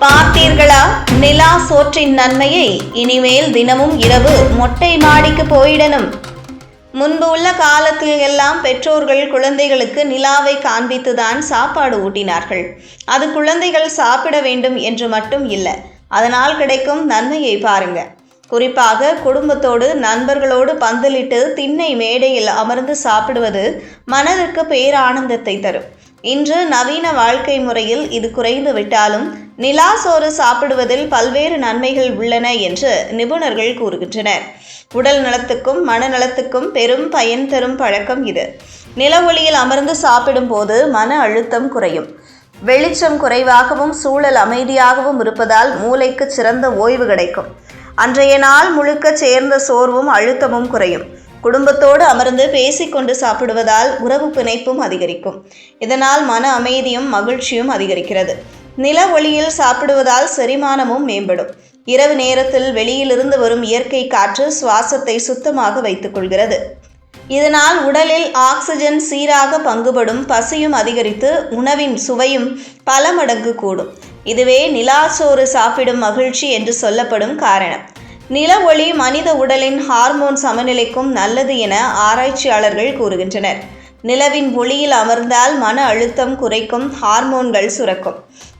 பார்த்தீர்களா நிலா சோற்றின் நன்மையை? இனிமேல் தினமும் இரவு மொட்டை மாடிக்கு போயிடணும். முன்பு உள்ள காலத்தில் எல்லாம் பெற்றோர்கள் குழந்தைகளுக்கு நிலாவை காண்பித்துதான் சாப்பாடு ஊட்டினார்கள். அது குழந்தைகள் சாப்பிட வேண்டும் என்று மட்டும் இல்லை, அதனால் கிடைக்கும் நன்மையை பாருங்க. குறிப்பாக குடும்பத்தோடு நண்பர்களோடு பந்தலிட்டு திண்ணை மேடையில் அமர்ந்து சாப்பிடுவது மனதிற்கு பேரானந்தத்தை தரும். இன்று நவீன வாழ்க்கை முறையில் இது குறைந்து விட்டாலும் நிலா சோறு சாப்பிடுவதில் பல்வேறு நன்மைகள் உள்ளன என்று நிபுணர்கள் கூறுகின்றனர். உடல் நலத்துக்கும் மனநலத்துக்கும் பெரும் பயன் தரும் பழக்கம் இது. நில ஒளியில் அமர்ந்து சாப்பிடும் போது மன அழுத்தம் குறையும். வெளிச்சம் குறைவாகவும் சூழல் அமைதியாகவும் இருப்பதால் மூளைக்கு சிறந்த ஓய்வு கிடைக்கும். அன்றைய நாள் முழுக்க சேர்ந்த சோர்வும் அழுத்தமும் குறையும். குடும்பத்தோடு அமர்ந்து பேசிக்கொண்டு சாப்பிடுவதால் உறவு பிணைப்பும் அதிகரிக்கும். இதனால் மன அமைதியும் மகிழ்ச்சியும் அதிகரிக்கிறது. நில ஒளியில் சாப்பிடுவதால் செரிமானமும் மேம்படும். இரவு நேரத்தில் வெளியிலிருந்து வரும் இயற்கை காற்று சுவாசத்தை சுத்தமாக வைத்துக் கொள்கிறது. இதனால் உடலில் ஆக்சிஜன் சீராக பங்குபடும், பசியும் அதிகரித்து உணவின் சுவையும் பல மடங்கு கூடும். இதுவே நிலாச்சோறு சாப்பிடும் மகிழ்ச்சி என்று சொல்லப்படும் காரணம். நில ஒளி மனித உடலின் ஹார்மோன் சமநிலைக்கும் நல்லது என ஆராய்ச்சியாளர்கள் கூறுகின்றனர். நிலவின் ஒளியில் அமர்ந்தால் மன அழுத்தம் குறைக்கும், ஹார்மோன்கள் சுரக்கும்.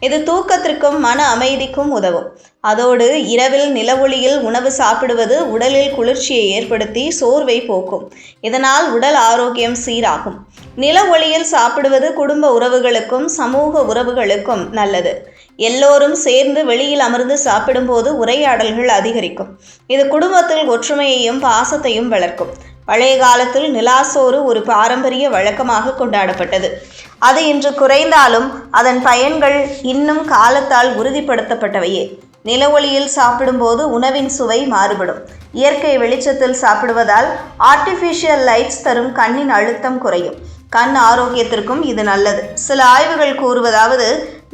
இது தூக்கத்திற்கும் மன அமைதிக்கும் உதவும். அதோடு இரவில் நில ஒளியில் உணவு சாப்பிடுவது உடலில் குளிர்ச்சியை ஏற்படுத்தி சோர்வை போக்கும். இதனால் உடல் ஆரோக்கியம் சீராகும். நில ஒளியில் சாப்பிடுவது குடும்ப உறவுகளுக்கும் சமூக உறவுகளுக்கும் நல்லது. எல்லோரும் சேர்ந்து வெளியில் அமர்ந்து சாப்பிடும்போது உரையாடல்கள் அதிகரிக்கும். இது குடும்பத்தில் ஒற்றுமையையும் பாசத்தையும் வளர்க்கும். பழைய காலத்தில் நிலாசோறு ஒரு பாரம்பரிய வழக்கமாக கொண்டாடப்பட்டது. அது இன்று குறைந்தாலும் அதன் பயன்கள் இன்னும் காலத்தால் உறுதிப்படுத்தப்பட்டவையே. நில ஒளியில் சாப்பிடும்போது உணவின் சுவை மாறுபடும். இயற்கை வெளிச்சத்தில் சாப்பிடுவதால் ஆர்டிஃபிஷியல் லைட்ஸ் தரும் கண்ணின் அழுத்தம் குறையும். கண் ஆரோக்கியத்திற்கும் இது நல்லது. சில ஆய்வுகள் கூறுவதாவது,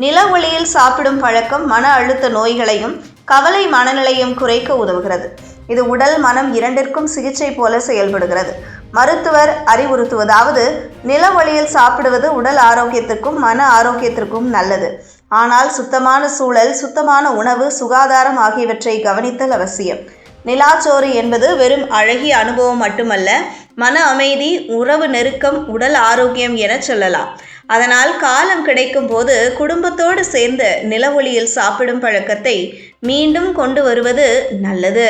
நில ஒளியில் சாப்பிடும் பழக்கம் மன அழுத்த நோய்களையும் கவலை மனநிலையும் குறைக்க உதவுகிறது. இது உடல் மனம் இரண்டிற்கும் சிகிச்சை போல செயல்படுகிறது. மருத்துவர் அறிவுறுத்துவதாவது, நில ஒளியில் சாப்பிடுவது உடல் ஆரோக்கியத்திற்கும் மன ஆரோக்கியத்திற்கும் நல்லது. ஆனால் சுத்தமான சூழல், சுத்தமான உணவு, சுகாதாரம் ஆகியவற்றை கவனித்தல் அவசியம். நிலாச்சோறு என்பது வெறும் அழகிய அனுபவம் மட்டுமல்ல, மன அமைதி, உறவு நெருக்கம், உடல் ஆரோக்கியம் என சொல்லலாம். அதனால் காலம் கிடைக்கும் போது குடும்பத்தோடு சேர்ந்து நில ஒளியில் சாப்பிடும் பழக்கத்தை மீண்டும் கொண்டு வருவது நல்லது.